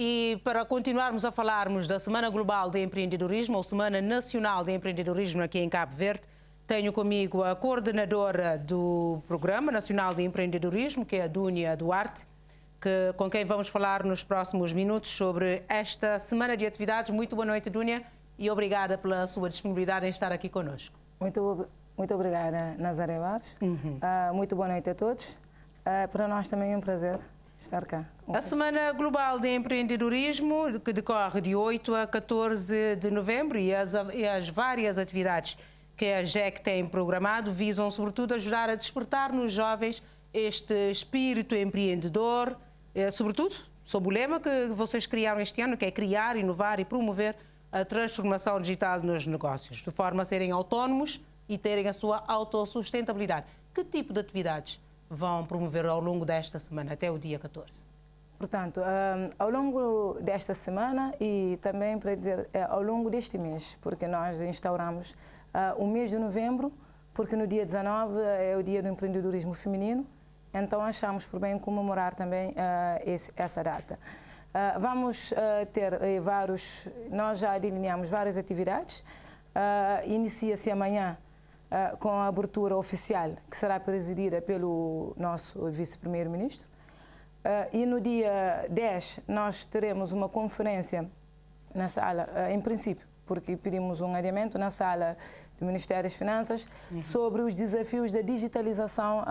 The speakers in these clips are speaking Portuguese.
E para continuarmos a falarmos da Semana Global de Empreendedorismo, ou Semana Nacional de Empreendedorismo aqui em Cabo Verde, tenho comigo a coordenadora do Programa Nacional de Empreendedorismo, que é a Dúnia Duarte, com quem vamos falar nos próximos minutos sobre esta semana de atividades. Muito boa noite, Dúnia, e obrigada pela sua disponibilidade em estar aqui conosco. Muito obrigada, Nazaré Barros. Muito boa noite a todos. Para nós também é um prazer estar cá. A Semana Global de Empreendedorismo, que decorre de 8 a 14 de novembro, e as várias atividades que a GEC tem programado visam, sobretudo, ajudar a despertar nos jovens este espírito empreendedor, sobretudo sob o lema que vocês criaram este ano, que é criar, inovar e promover a transformação digital nos negócios, de forma a serem autónomos e terem a sua autossustentabilidade. Que tipo de atividades vão promover ao longo desta semana, até o dia 14? Portanto, ao longo desta semana e também, para dizer, ao longo deste mês, porque nós instauramos o mês de novembro, porque no dia 19 é o dia do empreendedorismo feminino, então achamos por bem comemorar também essa data. Vamos ter nós já delineamos várias atividades, inicia-se amanhã com a abertura oficial, que será presidida pelo nosso vice-primeiro-ministro, e no dia 10 nós teremos uma conferência na sala, em princípio, porque pedimos um adiamento na sala do Ministério das Finanças, sobre os desafios da digitalização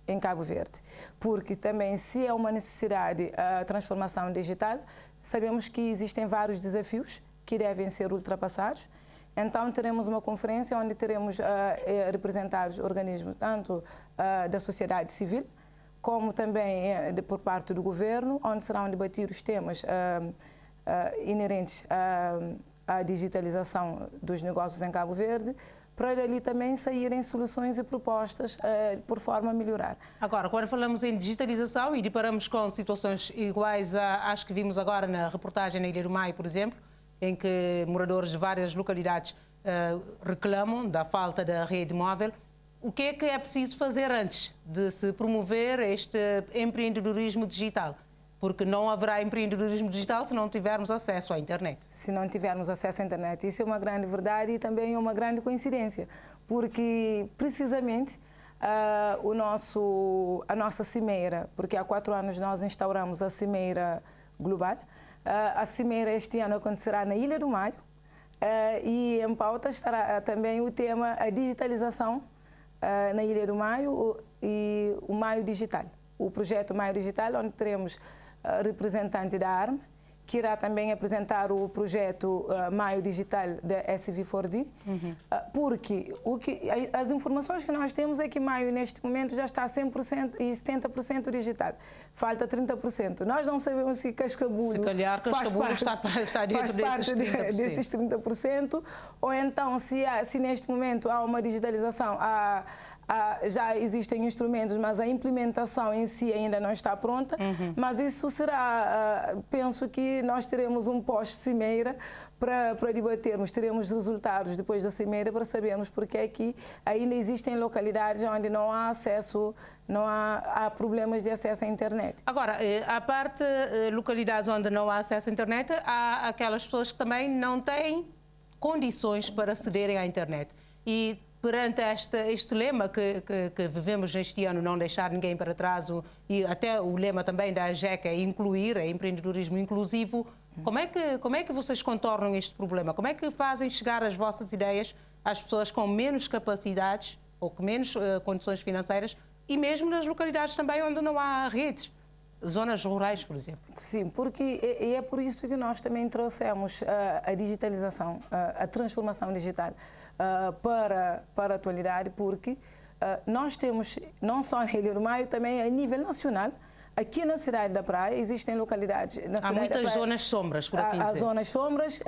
em Cabo Verde, porque também, se é uma necessidade a transformação digital, sabemos que existem vários desafios que devem ser ultrapassados. Então teremos uma conferência onde teremos representados organismos tanto da sociedade civil como também por parte do governo, onde serão debatidos temas inerentes à digitalização dos negócios em Cabo Verde, para dali também saírem soluções e propostas por forma a melhorar. Agora, quando falamos em digitalização e deparamos com situações iguais às que vimos agora na reportagem na Ilha do Maio, por exemplo, em que moradores de várias localidades reclamam da falta da rede móvel, o que é preciso fazer antes de se promover este empreendedorismo digital? Porque não haverá empreendedorismo digital se não tivermos acesso à internet. Se não tivermos acesso à internet, isso é uma grande verdade e também é uma grande coincidência, porque precisamente a nossa cimeira, porque há 4 anos nós instauramos a Cimeira Global, a cimeira este ano acontecerá na Ilha do Maio, e em pauta estará também o tema a digitalização na Ilha do Maio e o Maio Digital, o projeto Maio Digital, onde teremos representante da ARM, que irá também apresentar o projeto Maio Digital da SV4D, porque as informações que nós temos é que Maio, neste momento, já está 100% e 70% digital. Falta 30%. Nós não sabemos se Cascabulho, se calhar Cascabulho está dentro desses 30%, ou então se neste momento há uma digitalização, já existem instrumentos, mas a implementação em si ainda não está pronta. Mas isso será, penso que nós teremos um pós-cimeira para debatermos, teremos resultados depois da cimeira para sabermos porque é que ainda existem localidades onde não há acesso, há problemas de acesso à internet. Agora, à parte localidades onde não há acesso à internet, há aquelas pessoas que também não têm condições para acederem à internet. E perante este lema que vivemos neste ano, não deixar ninguém para trás, e até o lema também da GEC é incluir, é empreendedorismo inclusivo, como é que vocês contornam este problema? Como é que fazem chegar as vossas ideias às pessoas com menos capacidades ou com menos condições financeiras e mesmo nas localidades também onde não há redes? Zonas rurais, por exemplo. Sim, porque é por isso que nós também trouxemos a digitalização, a transformação digital para a atualidade, porque nós temos, não só na Ilha do Maio, também a nível nacional, aqui na cidade da Praia, existem localidades... Há muitas zonas sombras, por assim dizer. Há zonas sombras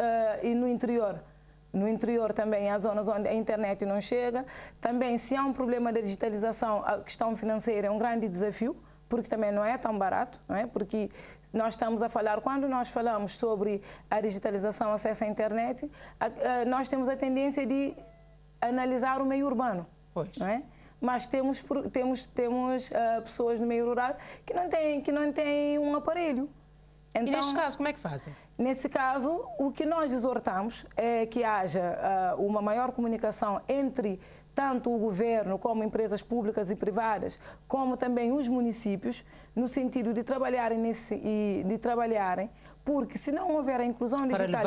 e no interior. No interior também há zonas onde a internet não chega. Também, se há um problema da digitalização, a questão financeira é um grande desafio, porque também não é tão barato, não é? Porque nós estamos a falar, quando nós falamos sobre a digitalização, acesso à internet, nós temos a tendência de analisar o meio urbano, não é? Mas temos pessoas no meio rural que não têm um aparelho. Então, e neste caso, como é que fazem? Nesse caso, o que nós exortamos é que haja uma maior comunicação entre tanto o governo como empresas públicas e privadas, como também os municípios, no sentido de trabalharem porque se não houver a inclusão digital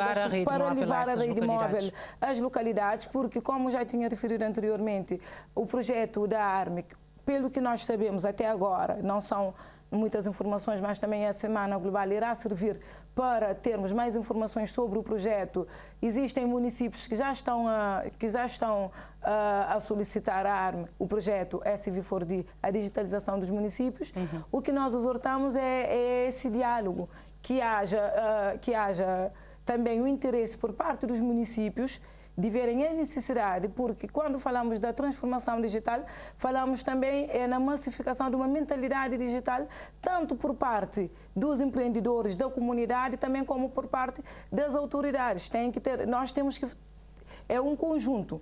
para levar a rede móvel às localidades, porque como já tinha referido anteriormente, o projeto da ARME, pelo que nós sabemos até agora, não são muitas informações, mas também a Semana Global irá servir para termos mais informações sobre o projeto. Existem municípios que já estão a solicitar a ARME, o projeto SV4D, a digitalização dos municípios. O que nós exortamos é esse diálogo, que haja também o interesse por parte dos municípios de verem a necessidade, porque quando falamos da transformação digital, falamos também na massificação de uma mentalidade digital, tanto por parte dos empreendedores, da comunidade, também como por parte das autoridades. Nós temos que... É um conjunto,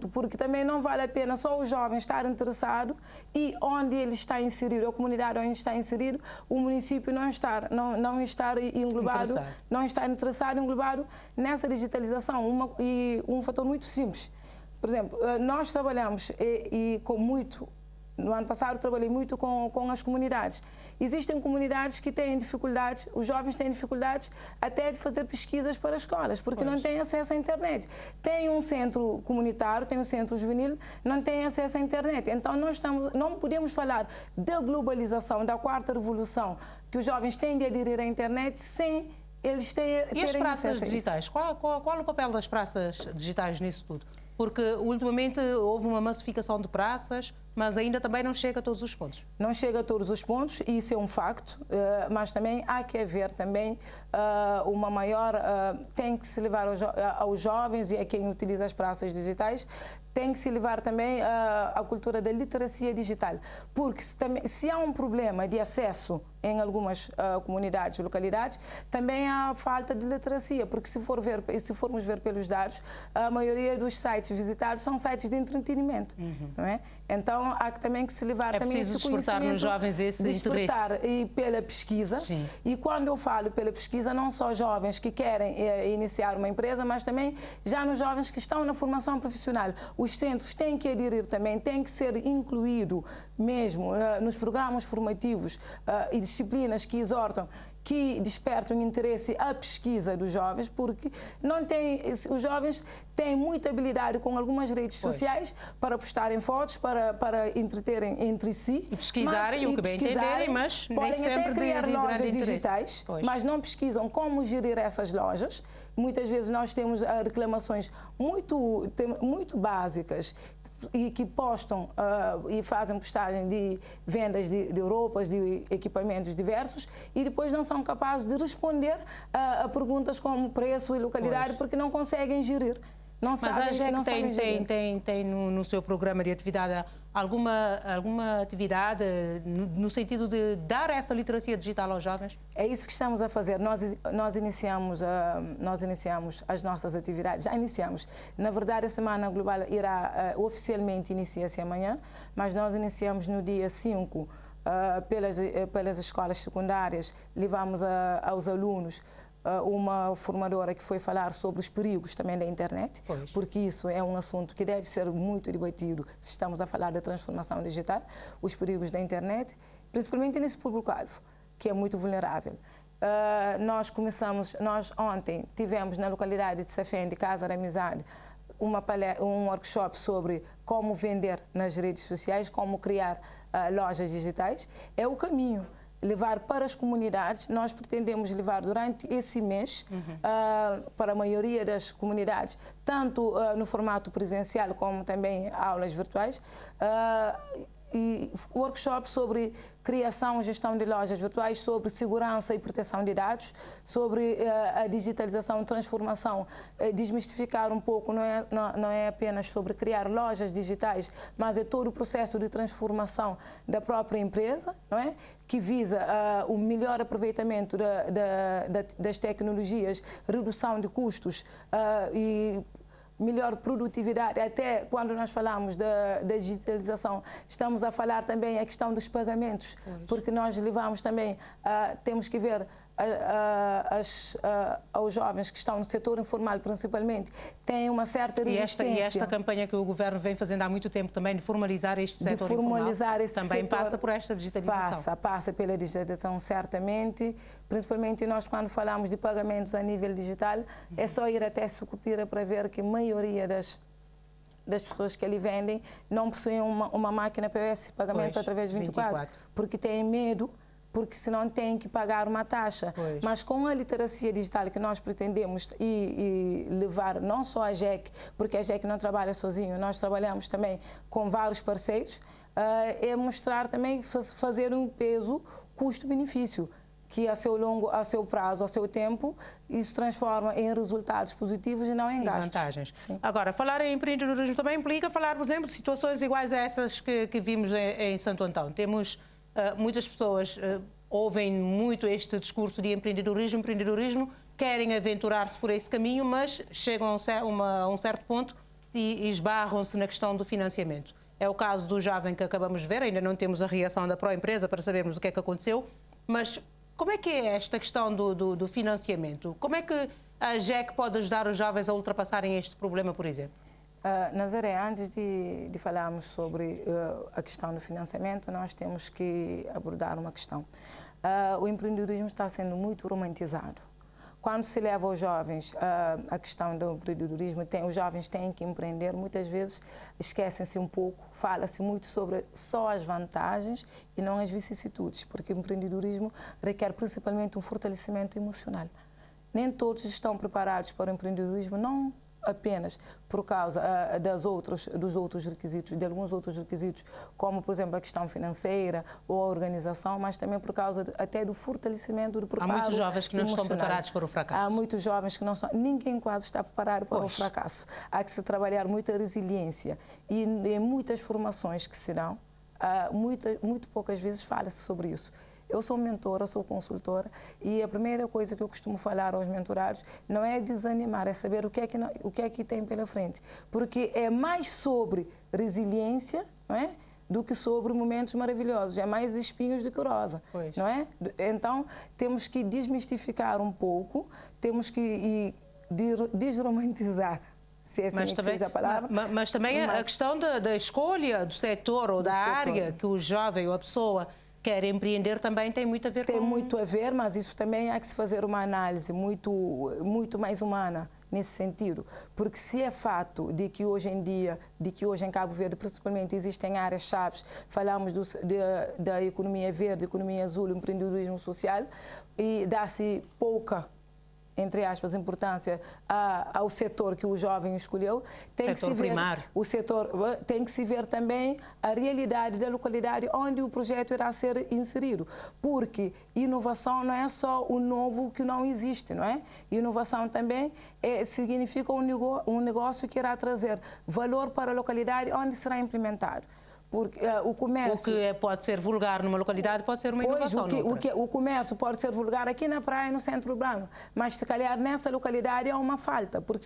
porque também não vale a pena só o jovem estar interessado e onde ele está inserido, a comunidade onde está inserido, o município não estar interessado, englobado nessa digitalização. E um fator muito simples. Por exemplo, nós trabalhamos no ano passado trabalhei muito com as comunidades. Existem comunidades que têm dificuldades, os jovens têm dificuldades até de fazer pesquisas para escolas, porque não têm acesso à internet. Tem um centro comunitário, tem um centro juvenil, não tem acesso à internet. Então não podemos falar da globalização, da quarta revolução, que os jovens têm de aderir à internet sem eles terem acesso. E as praças digitais? Qual o papel das praças digitais nisso tudo? Porque ultimamente houve uma massificação de praças, mas ainda também não chega a todos os pontos. Não chega a todos os pontos, e isso é um facto, mas também há que haver também uma maior... tem que se levar aos jovens e a quem utiliza as praças digitais, tem que se levar também a cultura da literacia digital, porque se há um problema de acesso em algumas comunidades, localidades, também há falta de literacia, porque se formos ver pelos dados, a maioria dos sites visitados são sites de entretenimento, não é? Então há também que se levar também esse conhecimento, despertar nos jovens esse interesse. E pela pesquisa. Sim. E quando eu falo pela pesquisa, não só jovens que querem iniciar uma empresa, mas também já nos jovens que estão na formação profissional. Os centros têm que aderir também, têm que ser incluído mesmo nos programas formativos e disciplinas que exortam, que despertam interesse à pesquisa dos jovens, porque os jovens têm muita habilidade com algumas redes sociais para postarem fotos, para entreterem entre si. E pesquisarem o que bem entenderem, mas nem sempre até criar lojas digitais, mas não pesquisam como gerir essas lojas. Muitas vezes nós temos reclamações muito básicas e que postam e fazem postagem de vendas de roupas, de equipamentos diversos, e depois não são capazes de responder a perguntas como preço e localidade, porque não conseguem gerir. Mas a AGEC tem no seu programa de atividade alguma atividade no sentido de dar essa literacia digital aos jovens? É isso que estamos a fazer. Nós iniciamos as nossas atividades, já iniciamos. Na verdade, a Semana Global oficialmente inicia-se amanhã, mas nós iniciamos no dia 5 pelas escolas secundárias, levamos aos alunos uma formadora que foi falar sobre os perigos também da internet, porque isso é um assunto que deve ser muito debatido se estamos a falar da transformação digital, os perigos da internet, principalmente nesse público-alvo, que é muito vulnerável. Nós ontem tivemos na localidade de Safende, Casa da Amizade, um workshop sobre como vender nas redes sociais, como criar lojas digitais. É o caminho. Levar para as comunidades, nós pretendemos levar durante esse mês para a maioria das comunidades, tanto no formato presencial como também aulas virtuais, e workshop sobre criação e gestão de lojas virtuais, sobre segurança e proteção de dados, sobre a digitalização e transformação, desmistificar um pouco, não é apenas sobre criar lojas digitais, mas é todo o processo de transformação da própria empresa, não é? Que visa o melhor aproveitamento das tecnologias, redução de custos e melhor produtividade. Até quando nós falamos da digitalização, estamos a falar também a questão dos pagamentos, porque nós levamos também, temos que ver aos jovens que estão no setor informal, principalmente, têm uma certa resistência. E esta campanha que o Governo vem fazendo há muito tempo também de formalizar este setor informal, também passa por esta digitalização? Passa pela digitalização, certamente. Principalmente nós, quando falamos de pagamentos a nível digital, é só ir até Sucupira para ver que a maioria das pessoas que ali vendem não possuem uma máquina POS, pagamento através de 24, porque têm medo, porque senão têm que pagar uma taxa. Mas com a literacia digital que nós pretendemos e levar não só a JEC, porque a JEC não trabalha sozinho, nós trabalhamos também com vários parceiros, é mostrar também, fazer um peso custo-benefício, que a seu prazo, a seu tempo, isso transforma em resultados positivos e não em gastos. Vantagens. Sim. Agora, falar em empreendedorismo também implica falar, por exemplo, de situações iguais a essas que vimos em Santo Antão. Temos muitas pessoas ouvem muito este discurso de empreendedorismo, querem aventurar-se por esse caminho, mas chegam a um certo ponto e esbarram-se na questão do financiamento. É o caso do jovem que acabamos de ver, ainda não temos a reação da Proempresa para sabermos o que é que aconteceu, mas como é que é esta questão do financiamento? Como é que a JEC pode ajudar os jovens a ultrapassarem este problema, por exemplo? Nazaré, antes de falarmos sobre a questão do financiamento, nós temos que abordar uma questão. O empreendedorismo está sendo muito romantizado. Quando se leva aos jovens a questão do empreendedorismo, os jovens têm que empreender, muitas vezes esquecem-se um pouco, fala-se muito sobre só as vantagens e não as vicissitudes, porque o empreendedorismo requer principalmente um fortalecimento emocional. Nem todos estão preparados para o empreendedorismo, não apenas por causa dos outros requisitos, de alguns outros requisitos, como, por exemplo, a questão financeira ou a organização, mas também por causa até do fortalecimento do preparo. Há muitos jovens que não estão preparados para o fracasso. Há muitos jovens que não são... Ninguém quase está preparado para o fracasso. Há que se trabalhar muita resiliência e em muitas formações que se dão, muito poucas vezes fala-se sobre isso. Eu sou mentora, sou consultora e a primeira coisa que eu costumo falar aos mentorados não é desanimar, é saber o que é que tem pela frente. Porque é mais sobre resiliência, não é? Do que sobre momentos maravilhosos. É mais espinhos do que rosa, não é? Então, temos que desmistificar um pouco, temos que desromantizar, se é assim que seja a palavra. Mas também a questão da escolha do setor ou da área que o jovem ou a pessoa quer empreender também tem muito a ver com... Tem muito a ver, mas isso também há que se fazer uma análise muito mais humana nesse sentido. Porque se é fato de que hoje em Cabo Verde, principalmente, existem áreas-chave, falamos da economia verde, economia azul, empreendedorismo social, e dá-se pouca, entre aspas, importância ao setor que o jovem escolheu, o setor tem que se ver também a realidade da localidade onde o projeto irá ser inserido, porque inovação não é só o novo que não existe, não é? Inovação também significa um negócio que irá trazer valor para a localidade onde será implementado. Porque o comércio... O que pode ser vulgar numa localidade pode ser uma inovação. O comércio pode ser vulgar aqui na praia, no centro urbano, mas se calhar nessa localidade há uma falta, porque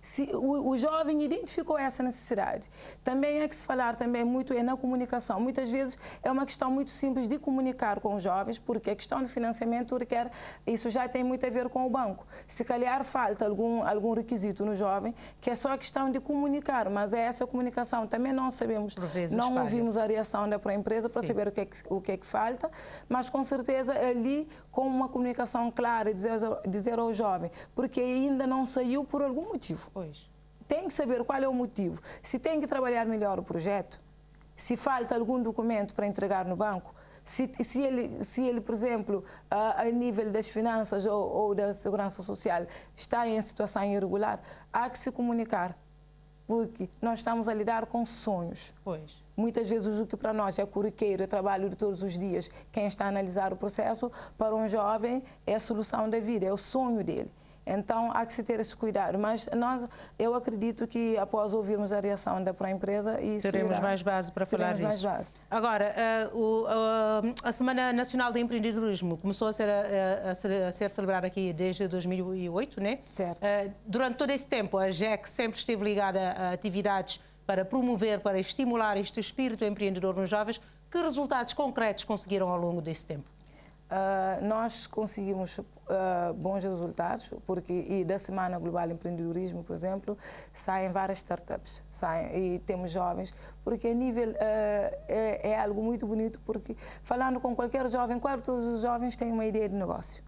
se o jovem identificou essa necessidade. Também é que se falar também muito na comunicação. Muitas vezes é uma questão muito simples de comunicar com os jovens, porque a questão do financiamento requer... Isso já tem muito a ver com o banco. Se calhar falta algum requisito no jovem, que é só a questão de comunicar, mas essa comunicação também não sabemos... Por vezes falha. Vimos a reação da Proempresa para saber o que é que falta, mas com certeza ali com uma comunicação clara, dizer ao jovem, porque ainda não saiu por algum motivo. Tem que saber qual é o motivo. Se tem que trabalhar melhor o projeto, se falta algum documento para entregar no banco, se ele, por exemplo, a nível das finanças ou da segurança social está em situação irregular, há que se comunicar, porque nós estamos a lidar com sonhos. Muitas vezes o que para nós é corriqueiro, é trabalho de todos os dias, quem está a analisar o processo, para um jovem é a solução da vida, é o sonho dele. Então há que se ter esse cuidado, mas eu acredito que após ouvirmos a reação da Proempresa... Teremos mais base para falar disso. Agora, a Semana Nacional de Empreendedorismo começou a ser celebrada aqui desde 2008, né? Certo. Durante todo esse tempo, a JEC sempre esteve ligada a atividades para promover, para estimular este espírito empreendedor nos jovens. Que resultados concretos conseguiram ao longo desse tempo? nós conseguimos bons resultados, porque e da Semana Global de Empreendedorismo, por exemplo, saem várias startups, e temos jovens, porque a nível é algo muito bonito, porque falando com qualquer jovem, quase todos os jovens têm uma ideia de negócio.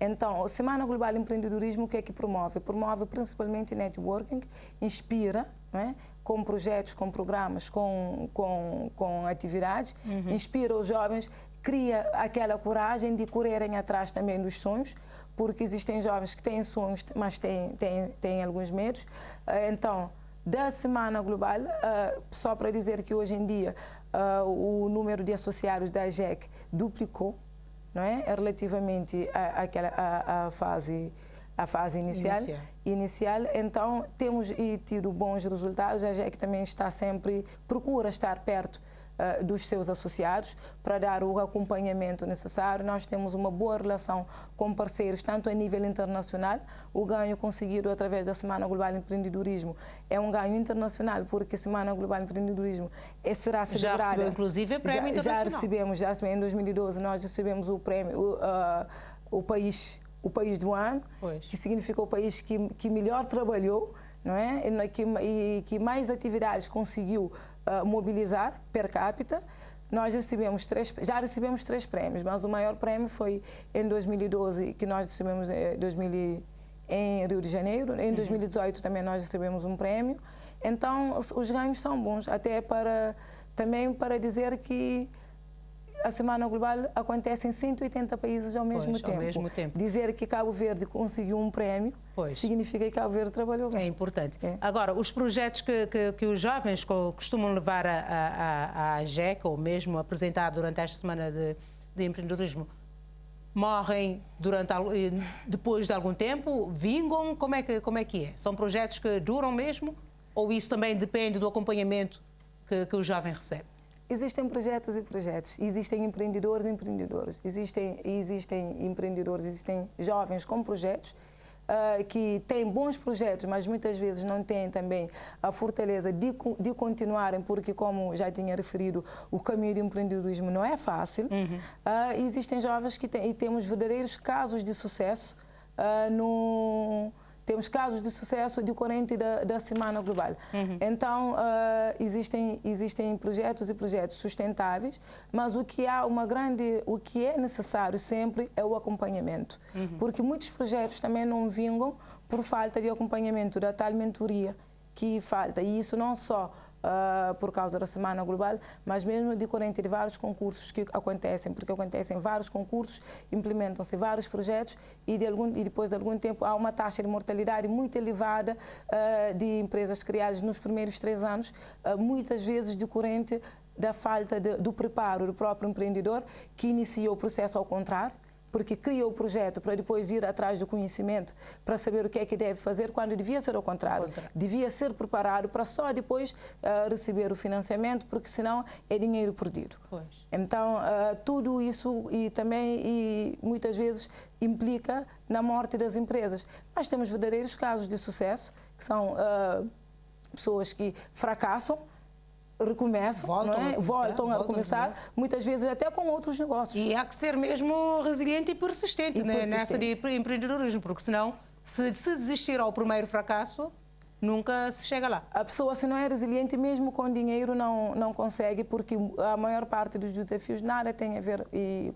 Então, a Semana Global de Empreendedorismo, o que é que promove? Promove principalmente networking, inspira, não é? Com projetos, com programas, com atividades, inspira os jovens, cria aquela coragem de correrem atrás também dos sonhos, porque existem jovens que têm sonhos, mas têm alguns medos. Então, da Semana Global, só para dizer que hoje em dia o número de associados da AGEC duplicou, não é? Relativamente à fase inicial. Então, temos tido bons resultados. A AGEC também procura estar perto dos seus associados para dar o acompanhamento necessário. Nós temos uma boa relação com parceiros, tanto a nível internacional. O ganho conseguido através da Semana Global de Empreendedorismo é um ganho internacional, porque a Semana Global de Empreendedorismo será celebrada. Já recebeu, inclusive, o prémio internacional. Já recebemos. Em 2012 nós recebemos o prémio, o país do ano, que significa o país que melhor trabalhou, não é? E que mais atividades conseguiu mobilizar per capita. Nós já recebemos 3 prémios, mas o maior prémio foi em 2012, que nós recebemos em Rio de Janeiro. Em 2018 também nós recebemos um prémio. Então, os ganhos são bons, até também para dizer que a Semana Global acontece em 180 países ao mesmo tempo. Dizer que Cabo Verde conseguiu um prémio significa que Cabo Verde trabalhou bem. É importante. Agora, os projetos que os jovens costumam levar à AGEC, ou mesmo apresentar durante esta Semana de Empreendedorismo, morrem depois de algum tempo? Vingam? Como é que é? São projetos que duram mesmo? Ou isso também depende do acompanhamento que o jovem recebe? Existem projetos e projetos, existem empreendedores e empreendedores, existem empreendedores, existem jovens com projetos que têm bons projetos, mas muitas vezes não têm também a fortaleza de continuarem, porque, como já tinha referido, o caminho do empreendedorismo não é fácil. Existem jovens e temos verdadeiros casos de sucesso Temos casos de sucesso decorrente da Semana Global. Então, existem projetos e projetos sustentáveis, mas o que é necessário sempre é o acompanhamento. Porque muitos projetos também não vingam por falta de acompanhamento, da tal mentoria que falta. E isso não só por causa da Semana Global, mas mesmo decorrente de vários concursos que acontecem, porque acontecem vários concursos, implementam-se vários projetos e depois de algum tempo há uma taxa de mortalidade muito elevada de empresas criadas nos primeiros 3 anos, muitas vezes decorrente da falta do preparo do próprio empreendedor, que iniciou o processo ao contrário, porque criou o projeto para depois ir atrás do conhecimento, para saber o que é que deve fazer, quando devia ser ao contrário. Devia ser preparado para só depois receber o financiamento, porque senão é dinheiro perdido. Então, tudo isso e muitas vezes implica na morte das empresas. Mas temos verdadeiros casos de sucesso, que são pessoas que fracassam, recomeçam, voltam a recomeçar, muitas vezes até com outros negócios. E há que ser mesmo resiliente e persistente, nessa de empreendedorismo, porque senão, se desistir ao primeiro fracasso, nunca se chega lá. A pessoa, se não é resiliente, mesmo com dinheiro, não consegue, porque a maior parte dos desafios nada tem a ver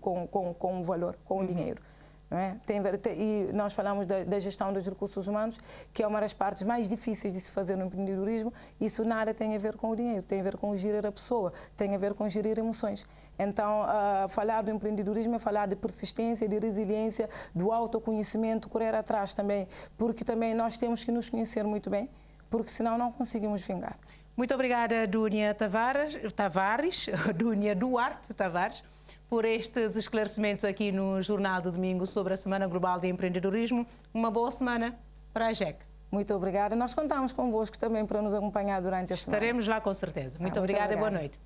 com o valor, com o dinheiro. Não é? E nós falamos da gestão dos recursos humanos, que é uma das partes mais difíceis de se fazer no empreendedorismo. Isso nada tem a ver com o dinheiro, tem a ver com gerir a pessoa, tem a ver com gerir emoções. Então, falar do empreendedorismo é falar de persistência, de resiliência, do autoconhecimento, correr atrás também, porque também nós temos que nos conhecer muito bem, porque senão não conseguimos vingar. Muito obrigada, Dúnia Dúnia Duarte Tavares, por estes esclarecimentos aqui no Jornal do Domingo sobre a Semana Global de Empreendedorismo. Uma boa semana para a AGEC. Muito obrigada. Nós contamos convosco também para nos acompanhar durante a semana. Estaremos lá com certeza. Muito obrigada e boa noite.